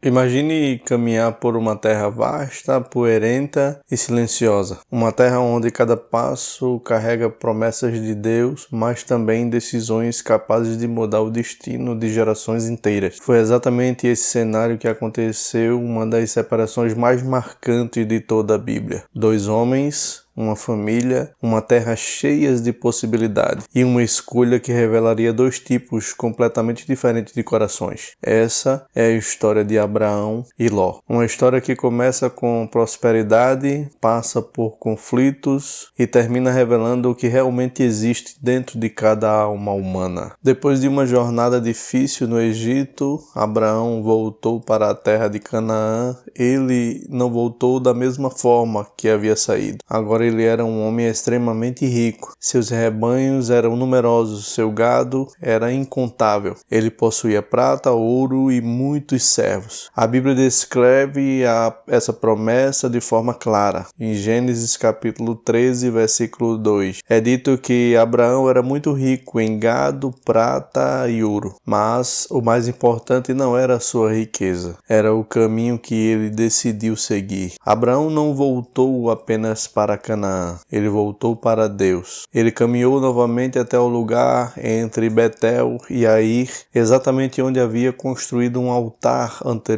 Imagine caminhar por uma terra vasta, poeirenta e silenciosa. Uma terra onde cada passo carrega promessas de Deus, mas também decisões capazes de mudar o destino de gerações inteiras. Foi exatamente esse cenário que aconteceu uma das separações mais marcantes de toda a Bíblia. Dois homens, uma família, uma terra cheia de possibilidades e uma escolha que revelaria dois tipos completamente diferentes de corações. Essa é a história de Abraão e Ló. Uma história que começa com prosperidade, passa por conflitos e termina revelando o que realmente existe dentro de cada alma humana. Depois de uma jornada difícil no Egito, Abraão voltou para a terra de Canaã. Ele não voltou da mesma forma que havia saído. Agora ele era um homem extremamente rico. Seus rebanhos eram numerosos, seu gado era incontável. Ele possuía prata, ouro e muitos servos. A Bíblia descreve essa promessa de forma clara. Em Gênesis capítulo 13, versículo 2, é dito que Abraão era muito rico em gado, prata e ouro. Mas o mais importante não era a sua riqueza, era o caminho que ele decidiu seguir. Abraão não voltou apenas para Canaã, ele voltou para Deus. Ele caminhou novamente até o lugar entre Betel e Air, exatamente onde havia construído um altar anteriormente.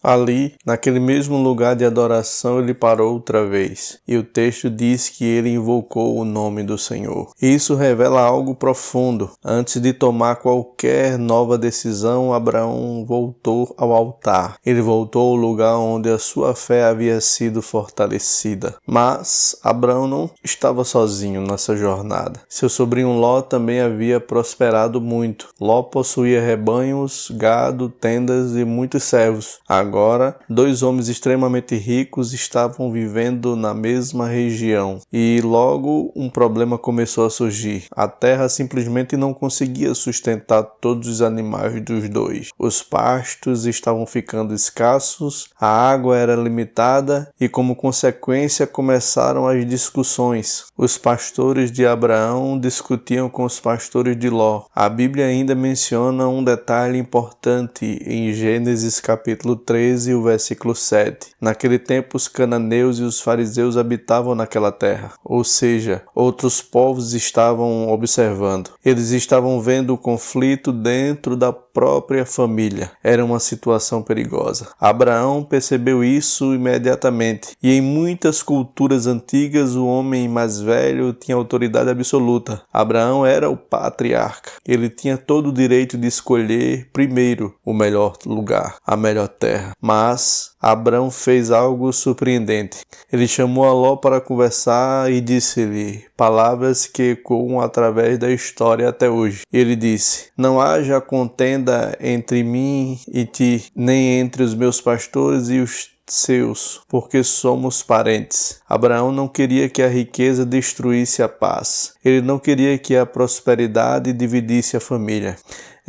Ali, naquele mesmo lugar de adoração, ele parou outra vez. E o texto diz que ele invocou o nome do Senhor. Isso revela algo profundo. Antes de tomar qualquer nova decisão, Abraão voltou ao altar. Ele voltou ao lugar onde a sua fé havia sido fortalecida. Mas Abraão não estava sozinho nessa jornada. Seu sobrinho Ló também havia prosperado muito. Ló possuía rebanhos, gado, tendas e muitos servos. Agora, dois homens extremamente ricos estavam vivendo na mesma região. E logo um problema começou a surgir. A terra simplesmente não conseguia sustentar todos os animais dos dois. Os pastos estavam ficando escassos, a água era limitada e, como consequência, começaram as discussões. Os pastores de Abraão discutiam com os pastores de Ló. A Bíblia ainda menciona um detalhe importante em Gênesis capítulo 13, o versículo 7. Naquele tempo os cananeus e os fariseus habitavam naquela terra, ou seja, outros povos estavam observando. Eles estavam vendo o conflito dentro da própria família. Era uma situação perigosa. Abraão percebeu isso imediatamente, e em muitas culturas antigas o homem mais velho tinha autoridade absoluta. Abraão era o patriarca. Ele tinha todo o direito de escolher primeiro o melhor lugar, a melhor terra. Mas Abraão fez algo surpreendente. Ele chamou a Ló para conversar e disse-lhe palavras que ecoam através da história até hoje. Ele disse: "Não haja contenda entre mim e ti, nem entre os meus pastores e os seus, porque somos parentes." Abraão não queria que a riqueza destruísse a paz. Ele não queria que a prosperidade dividisse a família.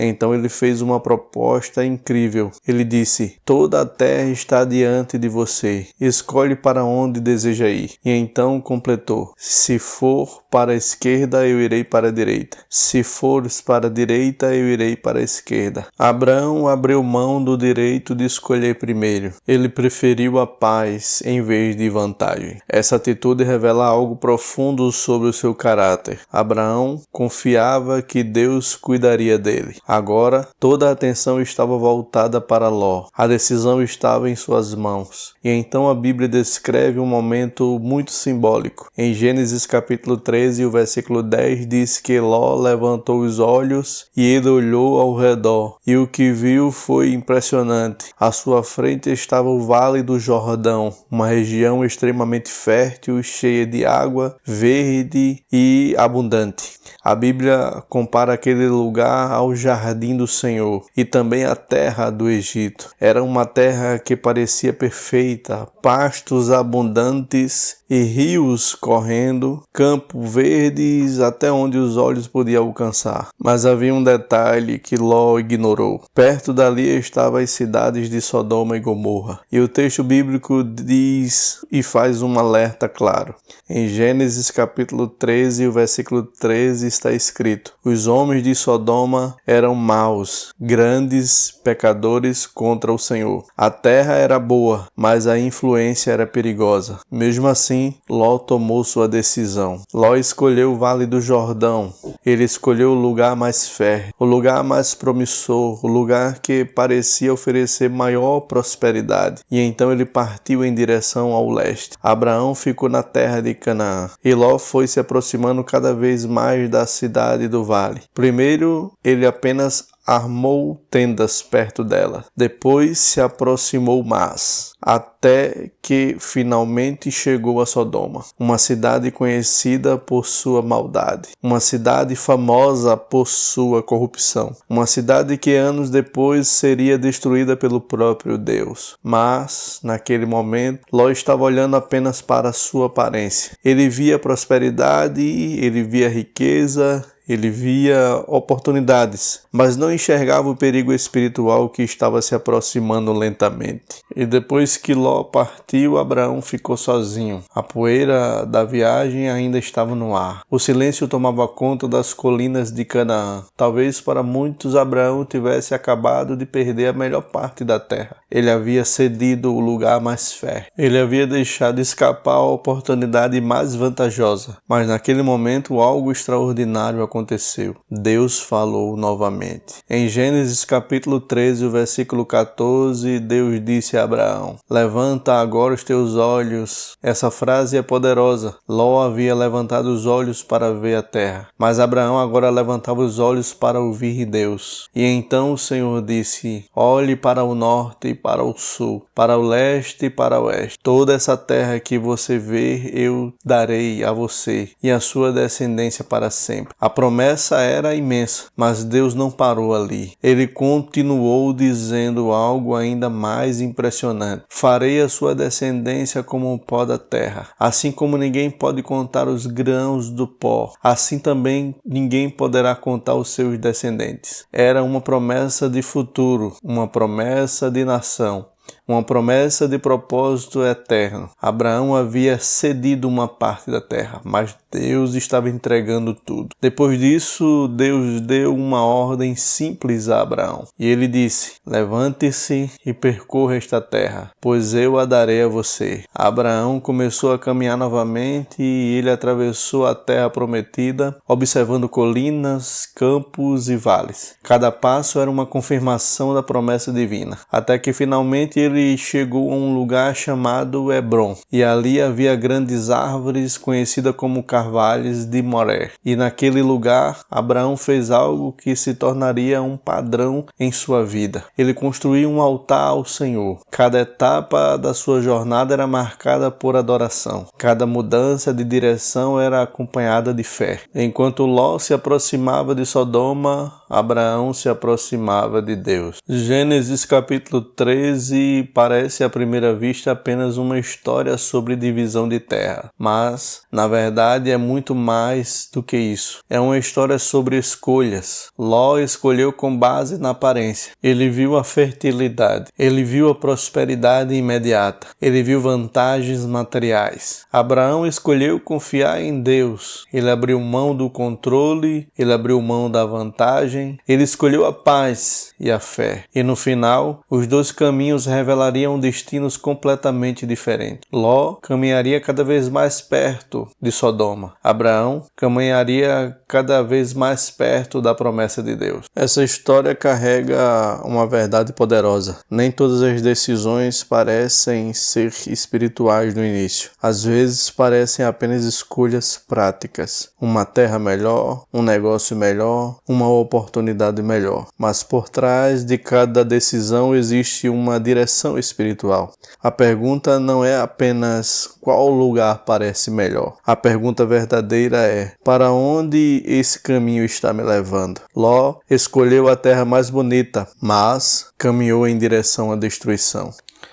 Então ele fez uma proposta incrível. Ele disse: "Toda a terra está diante de você. Escolhe para onde deseja ir." E então completou: "Se for para a esquerda, eu irei para a direita. Se fores para a direita, eu irei para a esquerda." Abraão abriu mão do direito de escolher primeiro. Ele preferiu a paz em vez de vantagem. Essa atitude revela algo profundo sobre o seu caráter. Abraão confiava que Deus cuidaria dele. Agora, toda a atenção estava voltada para Ló. A decisão estava em suas mãos. E então a Bíblia descreve um momento muito simbólico. Em Gênesis capítulo 13, o versículo 10 diz que Ló levantou os olhos e ele olhou ao redor. E o que viu foi impressionante. À sua frente estava o Vale do Jordão, uma região extremamente fértil, cheia de água, verde e abundante. A Bíblia compara aquele lugar ao jardim do Senhor e também a terra do Egito. Era uma terra que parecia perfeita, pastos abundantes e rios correndo, campos verdes até onde os olhos podiam alcançar. Mas havia um detalhe que Ló ignorou. Perto dali estavam as cidades de Sodoma e Gomorra. E o texto bíblico diz e faz um alerta claro. Em Gênesis capítulo 13, o versículo 13 está escrito: "Os homens de Sodoma eram eram maus, grandes pecadores contra o Senhor. A terra era boa, mas a influência era perigosa. Mesmo assim, Ló tomou sua decisão. Ló escolheu o Vale do Jordão. Ele escolheu o lugar mais férreo, o lugar mais promissor, o lugar que parecia oferecer maior prosperidade. E então ele partiu em direção ao leste. Abraão ficou na terra de Canaã. E Ló foi se aproximando cada vez mais da cidade do vale. Primeiro, ele apenas armou tendas perto dela. Depois se aproximou mais, até que finalmente chegou a Sodoma, uma cidade conhecida por sua maldade, uma cidade famosa por sua corrupção, uma cidade que anos depois seria destruída pelo próprio Deus. Mas, naquele momento, Ló estava olhando apenas para a sua aparência. Ele via prosperidade, ele via riqueza, ele via oportunidades, mas não enxergava o perigo espiritual que estava se aproximando lentamente. E depois que Ló partiu, Abraão ficou sozinho. A poeira da viagem ainda estava no ar. O silêncio tomava conta das colinas de Canaã. Talvez para muitos Abraão tivesse acabado de perder a melhor parte da terra. Ele havia cedido o lugar mais férreo. Ele havia deixado escapar a oportunidade mais vantajosa. Mas naquele momento algo extraordinário aconteceu. Deus falou novamente. Em Gênesis capítulo 13, o versículo 14, Deus disse a Abraão: "Levanta agora os teus olhos." Essa frase é poderosa. Ló havia levantado os olhos para ver a terra, mas Abraão agora levantava os olhos para ouvir Deus. E então o Senhor disse: "Olhe para o norte e para o sul, para o leste e para o oeste. Toda essa terra que você vê eu darei a você e a sua descendência para sempre." A promessa era imensa, mas Deus não parou ali. Ele continuou dizendo algo ainda mais impressionante: "Farei a sua descendência como o pó da terra. Assim como ninguém pode contar os grãos do pó, assim também ninguém poderá contar os seus descendentes." Era uma promessa de futuro, uma promessa de nação, uma promessa de propósito eterno. Abraão havia cedido uma parte da terra, mas Deus estava entregando tudo. Depois disso, Deus deu uma ordem simples a Abraão. E ele disse: "Levante-se e percorra esta terra, pois eu a darei a você." Abraão começou a caminhar novamente e ele atravessou a terra prometida, observando colinas, campos e vales. Cada passo era uma confirmação da promessa divina, até que finalmente ele chegou a um lugar chamado Hebrom, e ali havia grandes árvores conhecidas como carvalhos de Moré. E naquele lugar, Abraão fez algo que se tornaria um padrão em sua vida. Ele construiu um altar ao Senhor. Cada etapa da sua jornada era marcada por adoração. Cada mudança de direção era acompanhada de fé. Enquanto Ló se aproximava de Sodoma, Abraão se aproximava de Deus. Gênesis capítulo 13 parece à primeira vista apenas uma história sobre divisão de terra, mas, na verdade, é muito mais do que isso. É uma história sobre escolhas. Ló escolheu com base na aparência. Ele viu a fertilidade. Ele viu a prosperidade imediata. Ele viu vantagens materiais. Abraão escolheu confiar em Deus. Ele abriu mão do controle. Ele abriu mão da vantagem. Ele escolheu a paz e a fé. E no final, os dois caminhos revelariam destinos completamente diferentes. Ló caminharia cada vez mais perto de Sodoma. Abraão caminharia cada vez mais perto da promessa de Deus. Essa história carrega uma verdade poderosa. Nem todas as decisões parecem ser espirituais no início. Às vezes parecem apenas escolhas práticas. Uma terra melhor, um negócio melhor, uma oportunidade melhor. Mas por trás de cada decisão existe uma direção espiritual. A pergunta não é apenas qual lugar parece melhor. A pergunta verdadeira é: para onde esse caminho está me levando? Ló escolheu a terra mais bonita, mas caminhou em direção à destruição.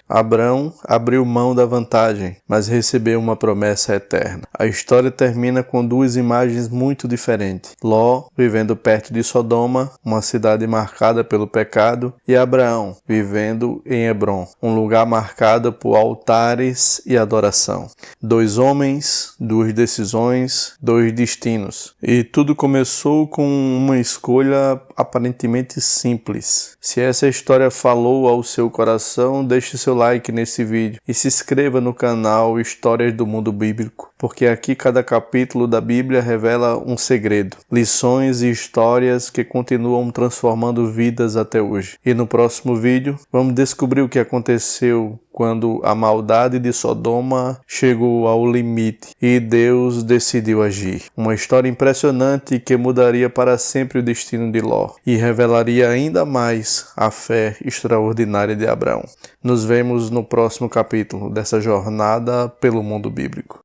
Abrão abriu mão da vantagem, mas recebeu uma promessa eterna. A história termina com duas imagens muito diferentes. Ló vivendo perto de Sodoma, uma cidade marcada pelo pecado, e Abraão vivendo em Hebrom, um lugar marcado por altares e adoração. Dois homens, duas decisões, dois destinos. E tudo começou com uma escolha aparentemente simples. Se essa história falou ao seu coração, deixe seu like nesse vídeo e se inscreva no canal Histórias do Mundo Bíblico, porque aqui cada capítulo da Bíblia revela um segredo, lições e histórias que continuam transformando vidas até hoje. E no próximo vídeo, vamos descobrir o que aconteceu quando a maldade de Sodoma chegou ao limite e Deus decidiu agir. Uma história impressionante que mudaria para sempre o destino de Ló e revelaria ainda mais a fé extraordinária de Abraão. Nos vemos no próximo capítulo dessa jornada pelo mundo bíblico.